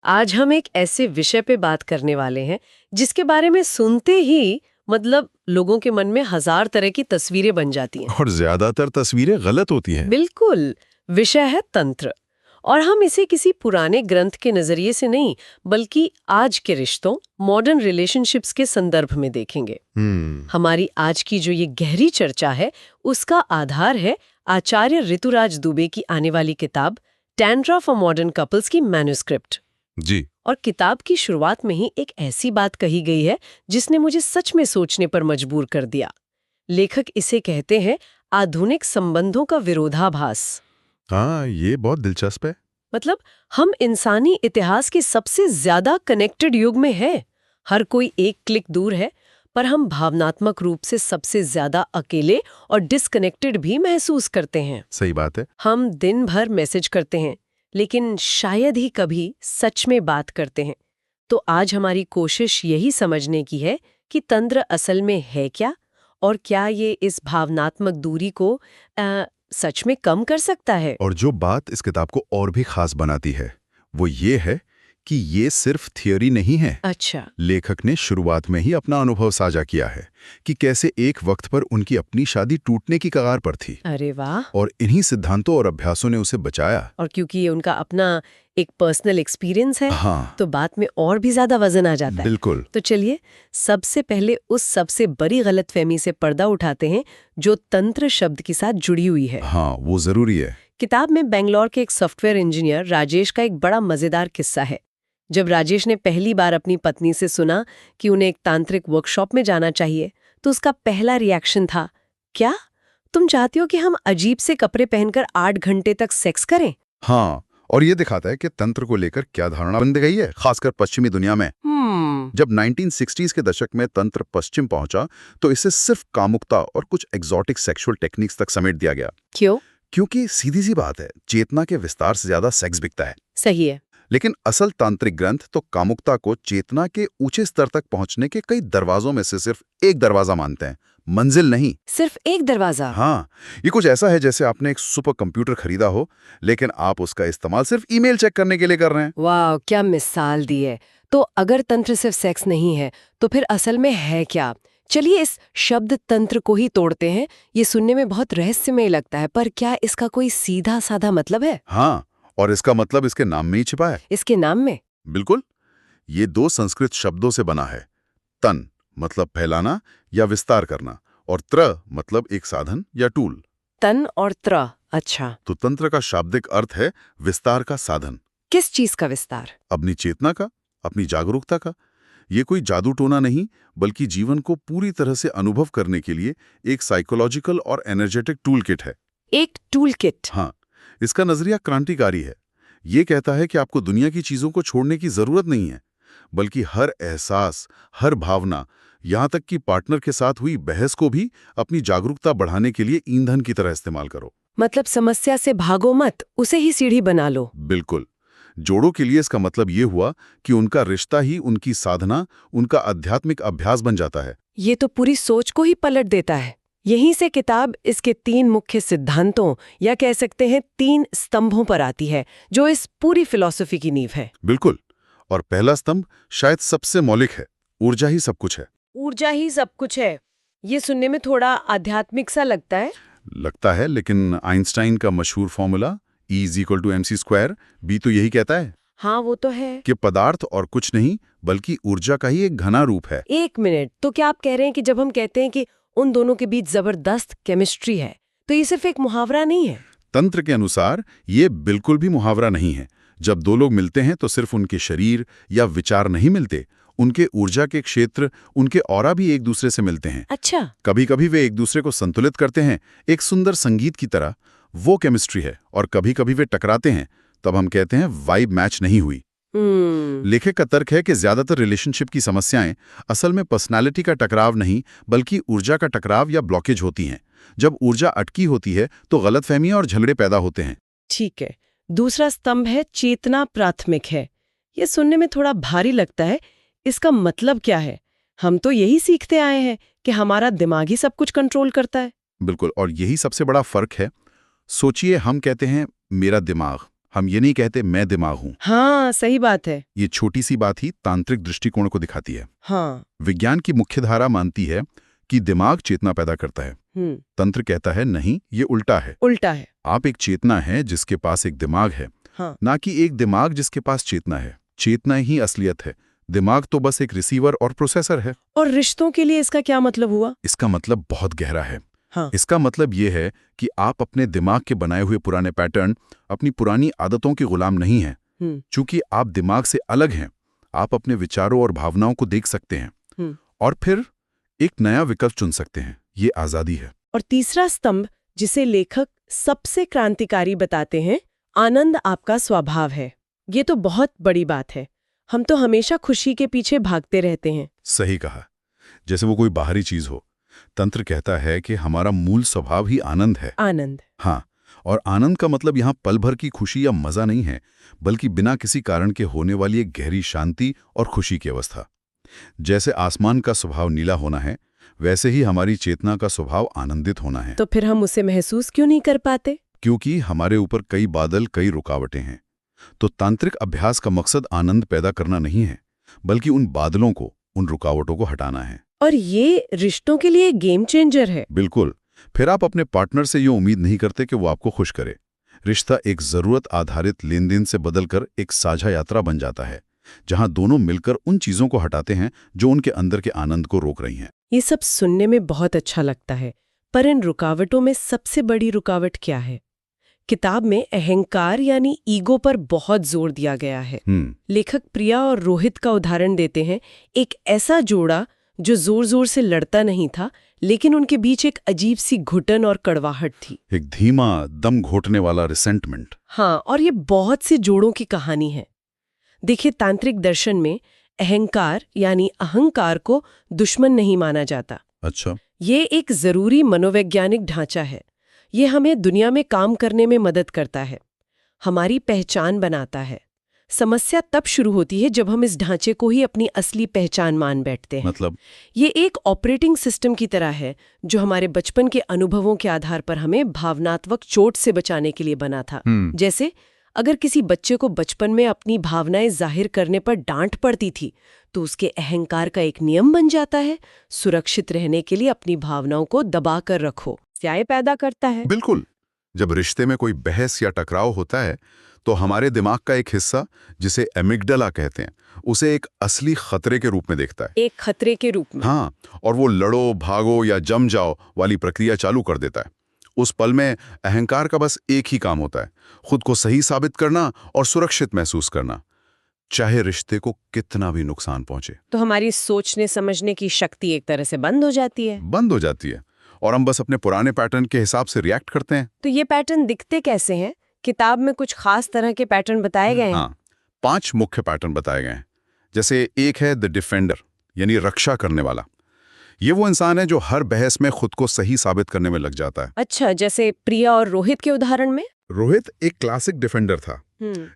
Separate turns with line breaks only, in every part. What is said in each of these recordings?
आज हम एक ऐसे विषय पे बात करने वाले हैं जिसके बारे में सुनते ही लोगों के मन में हजार तरह की तस्वीरें बन जाती हैं।
और ज्यादातर तस्वीरें गलत होती हैं।
बिल्कुल। विषय है तंत्र। और हम इसे किसी पुराने ग्रंथ के नजरिए से नहीं बल्कि आज के रिश्तों, मॉडर्न रिलेशनशिप्स के संदर्भ में देखेंगे। हमारी आज की जो ये गहरी चर्चा है उसका आधार है आचार्य ऋतुराज दुबे की आने वाली किताब टैंट्रा फॉर मॉडर्न कपल्स की मैन्युस्क्रिप्ट
जी।
और किताब की शुरुआत में ही एक ऐसी बात कही गई है जिसने मुझे सच में सोचने पर मजबूर कर दिया। लेखक इसे कहते हैं आधुनिक संबंधों का विरोधाभास।
हाँ, ये बहुत दिलचस्प है।
हम इंसानी इतिहास के सबसे ज्यादा कनेक्टेड युग में हैं। हर कोई एक क्लिक दूर है, पर हम भावनात्मक रूप से सबसे ज्यादा अकेले और डिस्कनेक्टेड भी महसूस करते हैं।
सही बात है।
हम दिन भर मैसेज करते हैं लेकिन शायद ही कभी सच में बात करते हैं। तो आज हमारी कोशिश यही समझने की है कि तंत्र असल में है क्या और क्या ये इस भावनात्मक दूरी को सच में कम कर सकता है।
और जो बात इस किताब को और भी खास बनाती है वो ये है कि ये सिर्फ थियोरी नहीं है।
अच्छा।
लेखक ने शुरुआत में ही अपना अनुभव साझा किया है कि कैसे एक वक्त पर उनकी अपनी शादी टूटने की कगार पर थी।
अरे वाह।
और इन्हीं सिद्धांतों और अभ्यासों ने उसे बचाया।
और क्योंकि ये उनका अपना एक पर्सनल एक्सपीरियंस है,
हाँ,
तो बात में और भी ज्यादा वजन आ जाता है।
बिल्कुल।
तो चलिए सबसे पहले उस सबसे बड़ी गलतफहमी से पर्दा उठाते हैं जो तंत्र शब्द के साथ जुड़ी हुई है।
हाँ, वो जरूरी है।
किताब में बेंगलोर के एक सॉफ्टवेयर इंजीनियर राजेश का एक बड़ा मजेदार किस्सा है। जब राजेश ने पहली बार अपनी पत्नी से सुना कि उन्हें एक तांत्रिक वर्कशॉप में जाना चाहिए तो उसका पहला रिएक्शन था, क्या तुम चाहती हो कि हम अजीब से कपड़े पहनकर 8 घंटे तक सेक्स करें?
हाँ, और ये दिखाता है कि तंत्र को लेकर क्या धारणा बन गई है, खासकर पश्चिमी दुनिया में। जब 1960s के दशक में तंत्र पश्चिम पहुंचा तो इसे सिर्फ कामुकता और कुछ एक्सोटिक सेक्सुअल टेक्निक्स तक समेट दिया गया।
क्यों?
क्योंकि सीधी सी बात है, चेतना के विस्तार से ज्यादा सेक्स बिकता है।
सही है।
लेकिन असल तांत्रिक ग्रंथ तो कामुकता को चेतना के ऊंचे स्तर तक पहुंचने के कई दरवाजों में से सिर्फ एक दरवाजा मानते हैं, मंजिल नहीं।
सिर्फ एक दरवाजा?
हाँ, ये कुछ ऐसा है जैसे आपने एक सुपर कंप्यूटर खरीदा हो लेकिन आप उसका इस्तेमाल सिर्फ ईमेल चेक करने के लिए कर रहे हैं।
वाह, क्या मिसाल दी है। तो अगर तंत्र सिर्फ सेक्स नहीं है तो फिर असल में है क्या? चलिए इस शब्द तंत्र को ही तोड़ते हैं। ये सुनने में बहुत रहस्यमय लगता है, पर क्या इसका कोई सीधा साधा मतलब है?
हाँ, और इसका मतलब इसके नाम में ही छिपा है।
इसके नाम में?
बिल्कुल। ये 2 संस्कृत शब्दों से बना है। तन मतलब फैलाना या विस्तार करना, और त्र मतलब एक साधन या टूल।
तन और त्र। अच्छा।
तो तंत्र का शाब्दिक अर्थ है विस्तार का साधन।
किस चीज का विस्तार?
अपनी चेतना का, अपनी जागरूकता का। ये कोई जादू टोना नहीं, बल्कि जीवन को पूरी तरह से अनुभव करने के लिए एक साइकोलॉजिकल और एनर्जेटिक टूल किट है।
एक टूल किट?
हाँ, इसका नजरिया क्रांतिकारी है। ये कहता है कि आपको दुनिया की चीजों को छोड़ने की जरूरत नहीं है, बल्कि हर एहसास, हर भावना, यहाँ तक कि पार्टनर के साथ हुई बहस को भी अपनी जागरूकता बढ़ाने के लिए ईंधन की तरह इस्तेमाल करो।
मतलब समस्या से भागो मत, उसे ही सीढ़ी बना लो।
बिल्कुल। जोड़ों के लिए इसका मतलब ये हुआ कि उनका रिश्ता ही उनकी साधना, उनका आध्यात्मिक अभ्यास बन जाता है।
ये तो पूरी सोच को ही पलट देता है। यहीं से किताब इसके 3 मुख्य सिद्धांतों या कह सकते हैं 3 स्तंभों पर आती है जो इस पूरी फिलॉसफी की नींव है।
बिल्कुल। और पहला स्तंभ शायद सबसे मौलिक है, ऊर्जा ही सब कुछ है।
ऊर्जा ही सब कुछ है। ये सुनने में थोड़ा आध्यात्मिक सा लगता है।
लेकिन आइंस्टाइन का मशहूर फॉर्मूला E=mc² भी तो यही कहता है।
हाँ, वो तो है
कि पदार्थ और कुछ नहीं बल्कि ऊर्जा का ही एक घना रूप है।
1 मिनट, तो क्या आप कह रहे हैं कि जब हम कहते हैं कि उन दोनों के बीच जबरदस्त केमिस्ट्री है तो ये सिर्फ एक मुहावरा नहीं है?
तंत्र के अनुसार ये बिल्कुल भी मुहावरा नहीं है। जब 2 लोग मिलते हैं तो सिर्फ उनके शरीर या विचार नहीं मिलते, उनके ऊर्जा के क्षेत्र, उनके ऑरा भी एक दूसरे से मिलते हैं।
अच्छा।
कभी कभी वे एक दूसरे को संतुलित करते हैं, एक सुंदर संगीत की तरह। वो केमिस्ट्री है। और कभी कभी वे टकराते हैं, तब हम कहते हैं वाइब मैच नहीं हुई। लेखक का तर्क है कि ज्यादातर रिलेशनशिप की समस्याएं असल में पर्सनालिटी का टकराव नहीं बल्कि ऊर्जा का टकराव या ब्लॉकेज होती हैं। जब ऊर्जा अटकी होती है तो गलतफहमियां और झगड़े पैदा होते हैं।
ठीक है। दूसरा स्तंभ है चेतना प्राथमिक है। ये सुनने में थोड़ा भारी लगता है। इसका मतलब क्या है? हम तो यही सीखते आए हैं कि हमारा दिमाग ही सब कुछ कंट्रोल करता है।
बिल्कुल, और यही सबसे बड़ा फर्क है। सोचिए, हम कहते हैं मेरा दिमाग, हम ये नहीं कहते मैं दिमाग हूं।
हाँ, सही बात है।
ये छोटी सी बात ही तांत्रिक दृष्टिकोण को दिखाती है।
हाँ।
विज्ञान की मुख्य धारा मानती है कि दिमाग चेतना पैदा करता है। तंत्र कहता है नहीं, ये उल्टा है।
उल्टा है।
आप एक चेतना है जिसके पास एक दिमाग है,
हाँ।
ना कि एक दिमाग जिसके पास चेतना है। चेतना ही असलियत है, दिमाग तो बस एक रिसीवर और प्रोसेसर है।
और रिश्तों के लिए इसका क्या मतलब हुआ?
इसका मतलब बहुत गहरा है।
हाँ।
इसका मतलब ये है कि आप अपने दिमाग के बनाए हुए पुराने पैटर्न, अपनी पुरानी आदतों के गुलाम नहीं हैं। चूंकि आप दिमाग से अलग हैं, आप अपने विचारों और भावनाओं को देख सकते हैं और फिर एक नया विकल्प चुन सकते हैं। ये आजादी है।
और तीसरा स्तंभ, जिसे लेखक सबसे क्रांतिकारी बताते हैं, आनंद आपका स्वभाव है। ये तो बहुत बड़ी बात है। हम तो हमेशा खुशी के पीछे भागते रहते हैं।
सही कहा, जैसे वो कोई बाहरी चीज हो। तंत्र कहता है कि हमारा मूल स्वभाव ही आनंद है।
आनंद।
हाँ, और आनंद का मतलब यहाँ पल भर की खुशी या मजा नहीं है, बल्कि बिना किसी कारण के होने वाली एक गहरी शांति और खुशी की अवस्था। जैसे आसमान का स्वभाव नीला होना है, वैसे ही हमारी चेतना का स्वभाव आनंदित होना है।
तो फिर हम उसे महसूस क्यों नहीं कर पाते?
क्योंकि हमारे ऊपर कई बादल, कई रुकावटें हैं। तो तांत्रिक अभ्यास का मकसद आनंद पैदा करना नहीं है, बल्कि उन बादलों को, उन रुकावटों को हटाना है।
और ये रिश्तों के लिए गेम चेंजर है।
बिल्कुल। फिर आप अपने पार्टनर से यूं उम्मीद नहीं करते कि वो आपको खुश करे। रिश्ता एक जरूरत आधारित लेन देन से बदलकर एक साझा यात्रा बन जाता है, जहां दोनों मिलकर उन चीजों को हटाते हैं जो उनके अंदर के आनंद को रोक रही हैं।
ये सब सुनने में बहुत अच्छा लगता है, पर इन रुकावटों में सबसे बड़ी रुकावट क्या है? किताब में अहंकार यानी ईगो पर बहुत जोर दिया गया है। लेखक प्रिया और रोहित का उदाहरण देते हैं, एक ऐसा जोड़ा जो जोर जोर से लड़ता नहीं था, लेकिन उनके बीच एक अजीब सी घुटन और कड़वाहट थी।
एक धीमा, दम घोटने वाला रिसेंटमेंट।
हाँ, और ये बहुत से जोड़ों की कहानी है। देखिए, तांत्रिक दर्शन में अहंकार यानी अहंकार को दुश्मन नहीं माना जाता।
अच्छा।
ये एक जरूरी मनोवैज्ञानिक ढांचा है। ये हमें दुनिया में काम करने में मदद करता है, हमारी पहचान बनाता है। समस्या तब शुरू होती है जब हम इस ढांचे को ही अपनी असली पहचान मान बैठते हैं।
मतलब?
ये एक ऑपरेटिंग सिस्टम की तरह है जो हमारे बचपन के अनुभवों के आधार पर हमें भावनात्मक चोट से बचाने के लिए बना था। जैसे अगर किसी बच्चे को बचपन में अपनी भावनाएं जाहिर करने पर डांट पड़ती थी, तो उसके अहंकार का एक नियम बन जाता है, सुरक्षित रहने के लिए अपनी भावनाओं को दबा कर रखो। स्याय पैदा करता है।
बिल्कुल। जब रिश्ते में कोई बहस या टकराव होता है, तो हमारे दिमाग का एक हिस्सा, जिसे एमिगडाला कहते हैं, उसे एक असली खतरे के रूप में देखता है।
एक खतरे के रूप में?
हाँ, और वो लड़ो, भागो या जम जाओ वाली प्रक्रिया चालू कर देता है। उस पल में अहंकार का बस एक ही काम होता है, खुद को सही साबित करना और सुरक्षित महसूस करना, चाहे रिश्ते को कितना भी नुकसान पहुंचे।
तो हमारी सोचने समझने की शक्ति एक तरह से बंद हो जाती है।
बंद हो जाती है, और हम बस अपने पुराने पैटर्न के हिसाब से रिएक्ट करते हैं।
तो ये पैटर्न दिखते कैसे हैं? किताब में कुछ खास तरह के पैटर्न बताए गए हैं?
हाँ, 5 मुख्य पैटर्न बताए गए हैं। जैसे एक है द डिफेंडर, यानी रक्षा करने वाला। ये वो इंसान है जो हर बहस में खुद को सही साबित करने में लग जाता है।
अच्छा, जैसे प्रिया और रोहित के उदाहरण में?
रोहित एक क्लासिक डिफेंडर था।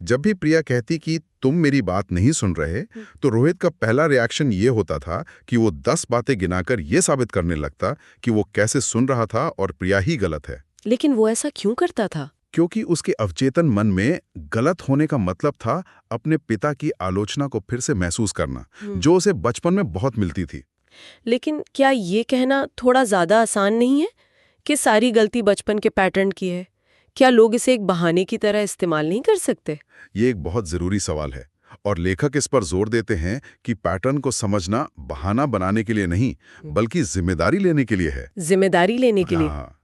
जब भी प्रिया कहती कि तुम मेरी बात नहीं सुन रहे, तो रोहित का पहला रिएक्शन ये होता था कि वो 10 बातें गिनाकर ये साबित करने लगता कि वो कैसे सुन रहा था और प्रिया ही गलत है।
लेकिन वो ऐसा क्यों करता था?
क्योंकि उसके अवचेतन मन में गलत होने का मतलब था अपने पिता की आलोचना को फिर से महसूस करना, जो उसे बचपन में बहुत मिलती थी।
लेकिन क्या ये कहना थोड़ा ज्यादा आसान नहीं है कि सारी गलती बचपन के पैटर्न की है? क्या लोग इसे एक बहाने की तरह इस्तेमाल नहीं कर सकते?
ये एक बहुत जरूरी सवाल है, और लेखक इस पर जोर देते हैं कि पैटर्न को समझना बहाना बनाने के लिए नहीं, बल्कि जिम्मेदारी लेने के लिए है।
जिम्मेदारी लेने के लिए?
हाँ।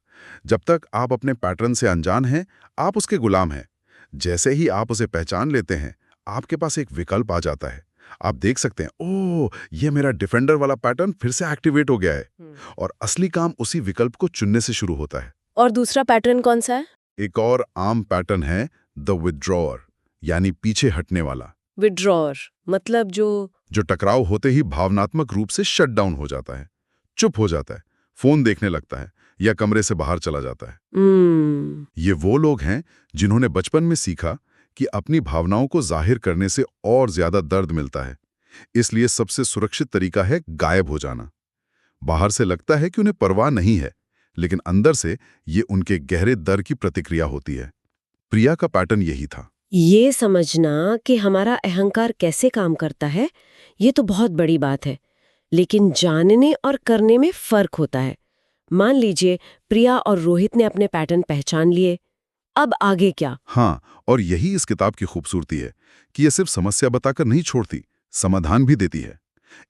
जब तक आप अपने पैटर्न से अनजान हैं, आप उसके गुलाम हैं। जैसे ही आप उसे पहचान लेते हैं, आपके पास एक विकल्प आ जाता है। आप देख सकते हैं, ओह, ये मेरा डिफेंडर वाला पैटर्न फिर से एक्टिवेट हो गया है। और असली काम उसी विकल्प को चुनने से शुरू होता है।
और दूसरा पैटर्न कौन सा है?
एक और आम पैटर्न है द विथड्रॉअर, यानी पीछे हटने वाला।
विथड्रॉअर मतलब जो
टकराव होते ही भावनात्मक रूप से शट डाउन हो जाता है, चुप हो जाता है, फोन देखने लगता है या कमरे से बाहर चला जाता है। ये वो लोग हैं जिन्होंने बचपन में सीखा कि अपनी भावनाओं को जाहिर करने से और ज्यादा दर्द मिलता है, इसलिए सबसे सुरक्षित तरीका है गायब हो जाना। बाहर से लगता है कि उन्हें परवाह नहीं है, लेकिन अंदर से ये उनके गहरे डर की प्रतिक्रिया होती है। प्रिया का पैटर्न यही था।
ये समझना कि हमारा अहंकार कैसे काम करता है, ये तो बहुत बड़ी बात है। लेकिन जानने और करने में फर्क होता है। मान लीजिए प्रिया और रोहित ने अपने पैटर्न पहचान लिए, अब आगे क्या?
हाँ, और यही इस किताब की खूबसूरती है कि ये सिर्फ समस्या बताकर नहीं छोड़ती, समाधान भी देती है।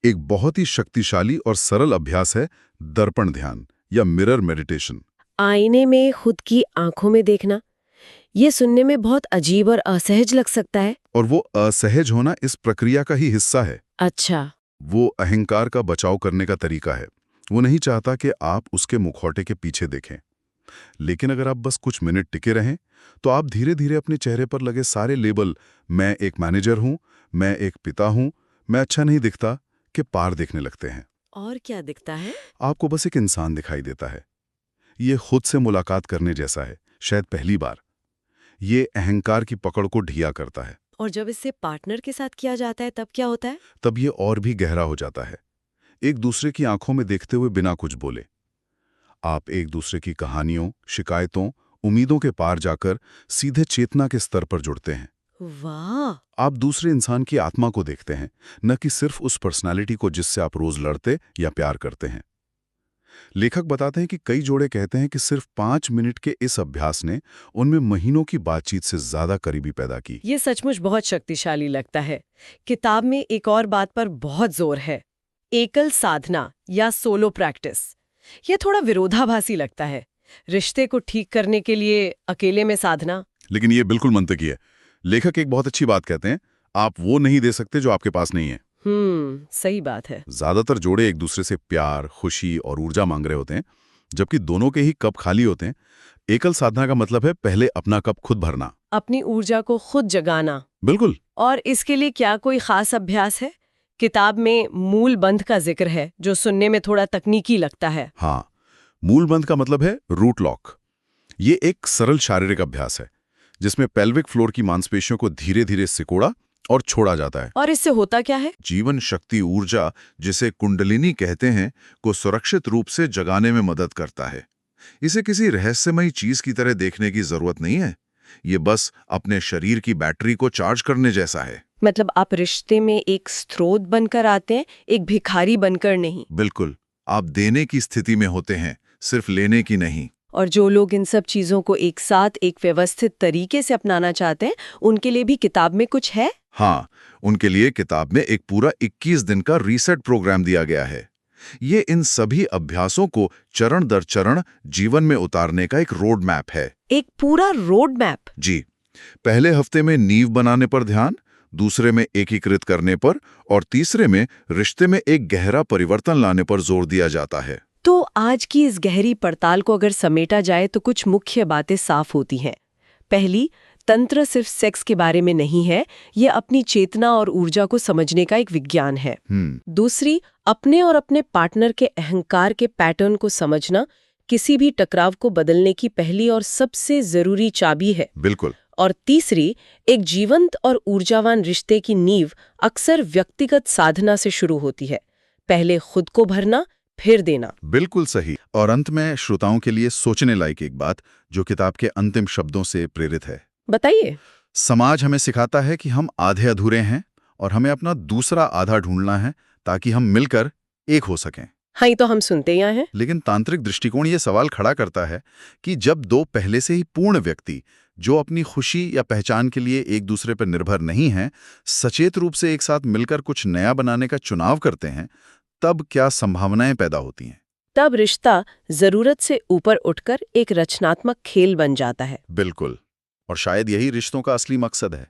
एक बहुत ही शक्तिशाली और सरल अभ्यास है दर्पण ध्यान या मिरर मेडिटेशन।
आईने में खुद की आंखों में देखना, ये सुनने में बहुत अजीब और असहज लग सकता है।
और वो असहज होना इस प्रक्रिया का ही हिस्सा है।
अच्छा।
वो अहंकार का बचाव करने का तरीका है। वो नहीं चाहता कि आप उसके मुखौटे के पीछे देखें। लेकिन अगर आप बस कुछ मिनट टिके रहें, तो आप धीरे धीरे अपने चेहरे पर लगे सारे लेबल, मैं एक मैनेजर हूं, मैं एक पिता हूं, मैं अच्छा नहीं दिखता, के पार देखने लगते हैं।
और क्या दिखता है?
आपको बस एक इंसान दिखाई देता है। ये खुद से मुलाकात करने जैसा है, शायद पहली बार। ये अहंकार की पकड़ को ढीला करता है।
और जब इससे पार्टनर के साथ किया जाता है तब क्या होता है?
तब ये और भी गहरा हो जाता है। एक दूसरे की आंखों में देखते हुए बिना कुछ बोले आप एक दूसरे की कहानियों, शिकायतों, उम्मीदों के पार जाकर सीधे चेतना के स्तर पर जुड़ते हैं।
वाह!
आप दूसरे इंसान की आत्मा को देखते हैं, न कि सिर्फ उस पर्सनालिटी को जिससे आप रोज लड़ते या प्यार करते हैं। लेखक बताते हैं कि कई जोड़े कहते हैं कि सिर्फ 5 मिनट के इस अभ्यास ने उनमें महीनों की बातचीत से ज्यादा करीबी पैदा की।
ये सचमुच बहुत शक्तिशाली लगता है। किताब में एक और बात पर बहुत जोर है, एकल साधना या सोलो प्रैक्टिस। ये थोड़ा विरोधाभासी लगता है। रिश्ते को ठीक करने के लिए अकेले में साधना।
लेकिन ये बिल्कुल मंतकी है। लेखक एक बहुत अच्छी बात कहते हैं, आप वो नहीं दे सकते जो आपके पास नहीं है।
सही बात है।
ज्यादातर जोड़े एक दूसरे से प्यार, खुशी और ऊर्जा मांग रहे होते हैं, जबकि दोनों के ही कप खाली होते हैं। एकल साधना का मतलब है पहले अपना कप खुद भरना,
अपनी ऊर्जा को खुद जगाना।
बिल्कुल।
और इसके लिए क्या कोई खास अभ्यास है? किताब में मूल बंध का जिक्र है, जो सुनने में थोड़ा तकनीकी लगता है।
हाँ, मूल बंध का मतलब है रूट लॉक। ये एक सरल शारीरिक अभ्यास है जिसमें पेल्विक फ्लोर की मांसपेशियों को धीरे धीरे सिकोड़ा और छोड़ा जाता है।
और इससे होता क्या है?
जीवन शक्ति ऊर्जा, जिसे कुंडलिनी कहते हैं, को सुरक्षित रूप से जगाने में मदद करता है। इसे किसी रहस्यमयी चीज की तरह देखने की जरूरत नहीं है। ये बस अपने शरीर की बैटरी को चार्ज करने जैसा है।
मतलब आप रिश्ते में एक स्रोत बनकर आते हैं, एक भिखारी बनकर नहीं।
बिल्कुल, आप देने की स्थिति में होते हैं, सिर्फ लेने की नहीं।
और जो लोग इन सब चीजों को एक साथ एक व्यवस्थित तरीके से अपनाना चाहते हैं, उनके लिए भी किताब में कुछ है?
हाँ, उनके लिए किताब में एक पूरा 21 दिन का रीसेट प्रोग्राम दिया गया है। ये इन सभी अभ्यासों को चरण दर चरण जीवन में उतारने का एक रोड मैप है।
एक पूरा रोड मैप?
जी। पहले हफ्ते में नींव बनाने पर ध्यान, दूसरे में एकीकृत करने पर और तीसरे में रिश्ते में एक गहरा परिवर्तन लाने पर जोर दिया जाता है।
तो आज की इस गहरी पड़ताल को अगर समेटा जाए तो कुछ मुख्य बातें साफ होती हैं। पहली, तंत्र सिर्फ सेक्स के बारे में नहीं है, ये अपनी चेतना और ऊर्जा को समझने का एक विज्ञान है। दूसरी, अपने और अपने पार्टनर के अहंकार के पैटर्न को समझना किसी भी टकराव को बदलने की पहली और सबसे जरूरी चाबी है।
बिल्कुल।
और तीसरी, एक जीवंत और ऊर्जावान रिश्ते की नींव अक्सर व्यक्तिगत साधना से शुरू होती है। पहले खुद को भरना, फिर देना।
बिल्कुल सही। और अंत में श्रोताओं के लिए सोचने लायक एक बात जो किताब के अंतिम शब्दों से प्रेरित है।
बताइए।
समाज हमें सिखाता है कि हम आधे अधूरे हैं और हमें अपना दूसरा आधा ढूंढना है ताकि हम मिलकर एक हो सकें।
हाँ, ये तो हम सुनते ही हैं।
लेकिन तांत्रिक दृष्टिकोण ये सवाल खड़ा करता है कि जब दो पहले से ही पूर्ण व्यक्ति जो अपनी खुशी या पहचान के लिए एक दूसरे पर निर्भर नहीं हैं, सचेत रूप से एक साथ मिलकर कुछ नया बनाने का चुनाव करते हैं, तब क्या संभावनाएं पैदा होती हैं?
तब रिश्ता जरूरत से ऊपर उठकर एक रचनात्मक खेल बन जाता है।
बिल्कुल। और शायद यही रिश्तों का असली मकसद है।